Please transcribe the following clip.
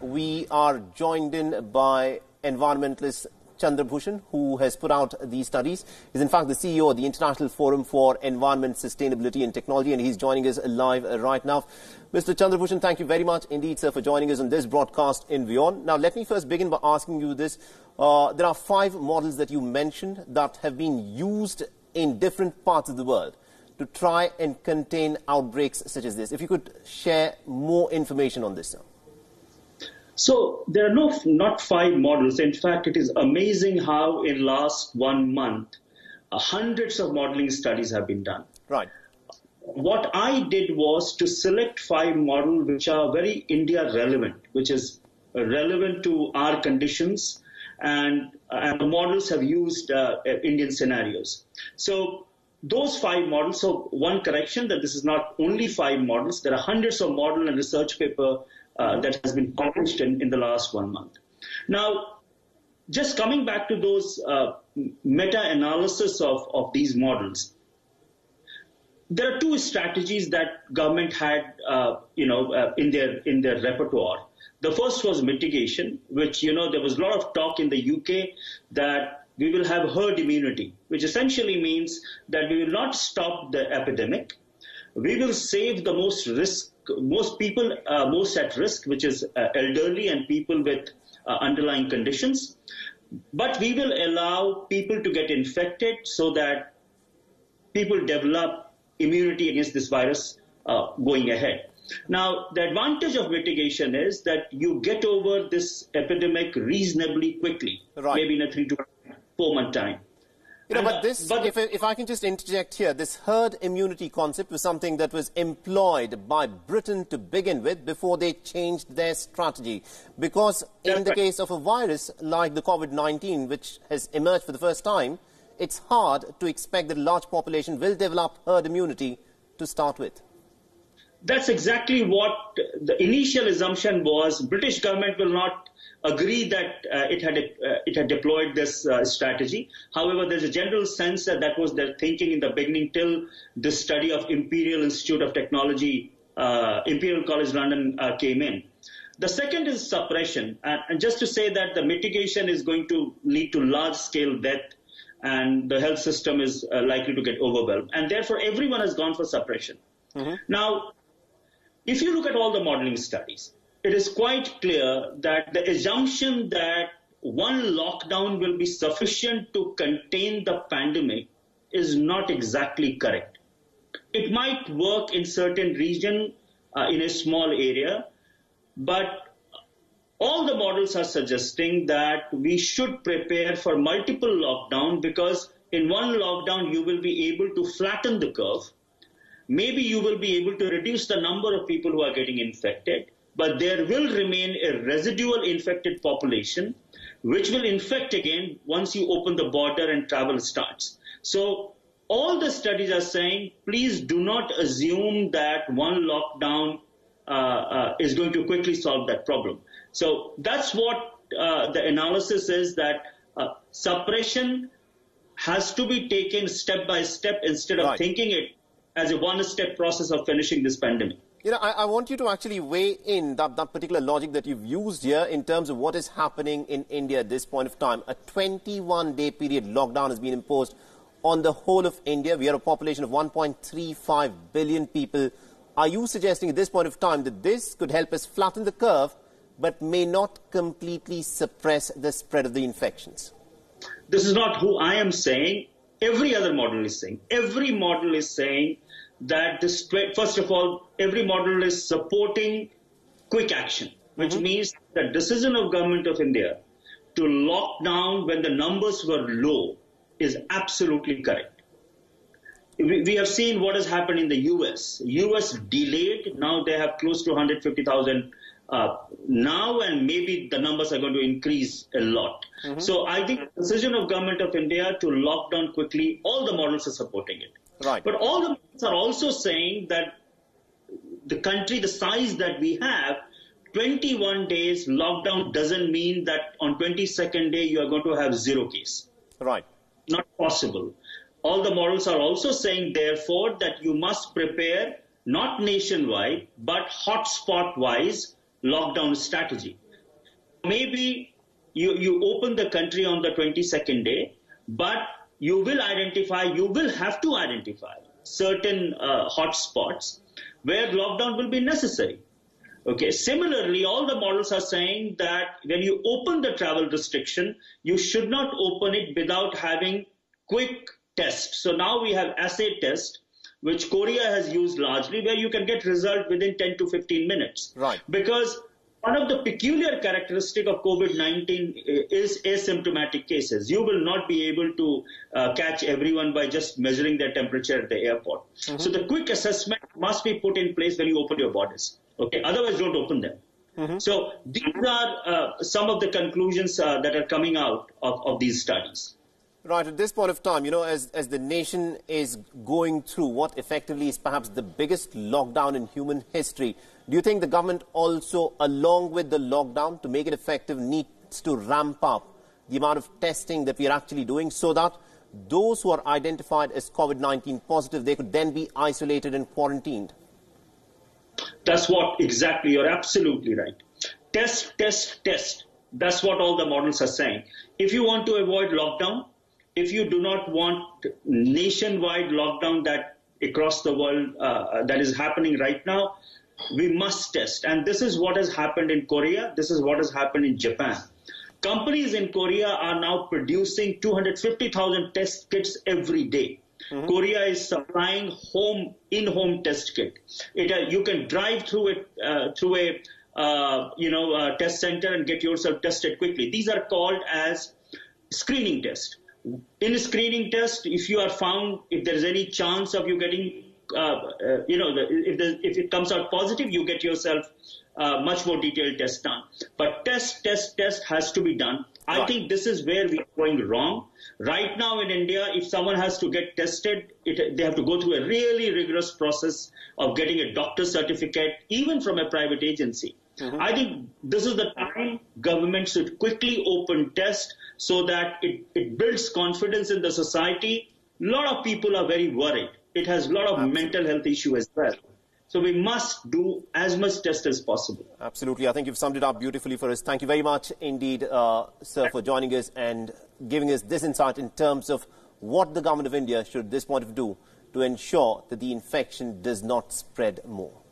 We are joined in by environmentalist Chandrabhushan, who has put out these studies. He's in fact the CEO of the International Forum for Environment, Sustainability and Technology, and he's joining us live right now. Mr. Chandrabhushan, thank you very much indeed, sir, for joining us on this broadcast in WION. Now, let me first begin by asking you this. There are 5 models that you mentioned that have been used in different parts of the world to try and contain outbreaks such as this. If you could share more information on this, sir. So there are not 5 models. In fact, it is amazing how in last 1 month, hundreds of modeling studies have been done. Right. What I did was to select 5 models which are very India relevant, which is relevant to our conditions, and the models have used Indian scenarios. So those 5 models, so one correction that this is not only 5 models, there are hundreds of model and research paper that has been published in the last 1 month. Now, just coming back to those meta-analysis of these models, there are 2 strategies that government had, in their repertoire. The first was mitigation, which, there was a lot of talk in the UK that we will have herd immunity, which essentially means that we will not stop the epidemic. We will save the most people most at risk, which is elderly and people with underlying conditions. But we will allow people to get infected so that people develop immunity against this virus going ahead. Now, the advantage of mitigation is that you get over this epidemic reasonably quickly, right, maybe in a 3 to 4 month time. If I can just interject here, this herd immunity concept was something that was employed by Britain to begin with before they changed their strategy. Because in the case of a virus like the COVID-19, which has emerged for the first time, it's hard to expect that a large population will develop herd immunity to start with. That's exactly what the initial assumption was. British government will not agree that it had deployed this strategy. However, there's a general sense that that was their thinking in the beginning till the study of Imperial Institute of Technology, Imperial College London came in. The second is suppression. And just to say that the mitigation is going to lead to large-scale death and the health system is likely to get overwhelmed. And therefore, everyone has gone for suppression. Mm-hmm. Now, if you look at all the modeling studies, it is quite clear that the assumption that one lockdown will be sufficient to contain the pandemic is not exactly correct. It might work in certain region, in a small area, but all the models are suggesting that we should prepare for multiple lockdowns because in one lockdown you will be able to flatten the curve. Maybe you will be able to reduce the number of people who are getting infected, but there will remain a residual infected population, which will infect again once you open the border and travel starts. So all the studies are saying, please do not assume that one lockdown is going to quickly solve that problem. So that's what the analysis is, that suppression has to be taken step by step instead of thinking it as a one-step process of finishing this pandemic. I want you to actually weigh in that particular logic that you've used here in terms of what is happening in India at this point of time. A 21-day period lockdown has been imposed on the whole of India. We are a population of 1.35 billion people. Are you suggesting at this point of time that this could help us flatten the curve but may not completely suppress the spread of the infections? This is not who I am saying. Every other model is saying. Every model is saying that this, first of all, every model is supporting quick action, which means the decision of Government of India to lock down when the numbers were low is absolutely correct. We have seen what has happened in the US. US delayed. Now they have close to 150,000 now, and maybe the numbers are going to increase a lot. So I think the decision of Government of India to lock down quickly, all the models are supporting it. Right. But all the models are also saying that the country, the size that we have, 21 days lockdown doesn't mean that on 22nd day you are going to have 0 case. Right. Not possible. All the models are also saying, therefore, that you must prepare not nationwide, but hotspot-wise lockdown strategy. Maybe you open the country on the 22nd day, but you will have to identify certain hotspots where lockdown will be necessary. Okay. Similarly, all the models are saying that when you open the travel restriction, you should not open it without having quick tests. So now we have assay test, which Korea has used largely, where you can get result within 10 to 15 minutes. Right. Because one of the peculiar characteristics of COVID-19 is asymptomatic cases. You will not be able to catch everyone by just measuring their temperature at the airport. Mm-hmm. So the quick assessment must be put in place when you open your borders. Okay, otherwise don't open them. Mm-hmm. So these are some of the conclusions that are coming out of these studies. Right, at this point of time, as the nation is going through what effectively is perhaps the biggest lockdown in human history, do you think the government also, along with the lockdown, to make it effective, needs to ramp up the amount of testing that we are actually doing so that those who are identified as COVID-19 positive, they could then be isolated and quarantined? That's what exactly, you're absolutely right. Test, test, test. That's what all the models are saying. If you want to avoid lockdown, if you do not want nationwide lockdown that across the world that is happening right now, we must test. And this is what has happened in Korea. This is what has happened in Japan. Companies in Korea are now producing 250,000 test kits every day. Mm-hmm. Korea is supplying in-home test kit. You can drive through a test center and get yourself tested quickly. These are called as screening tests. In a screening test, if you are found, if there is any chance of you getting, if it comes out positive, you get yourself much more detailed test done. But test has to be done. Right. I think this is where we are going wrong. Right now in India, if someone has to get tested, they have to go through a really rigorous process of getting a doctor's certificate, even from a private agency. Mm-hmm. I think this is the time government should quickly open tests so that it builds confidence in the society. A lot of people are very worried. It has a lot of mental health issue as well. So we must do as much test as possible. Absolutely. I think you've summed it up beautifully for us. Thank you very much indeed, sir, for joining us and giving us this insight in terms of what the government of India should at this point do to ensure that the infection does not spread more.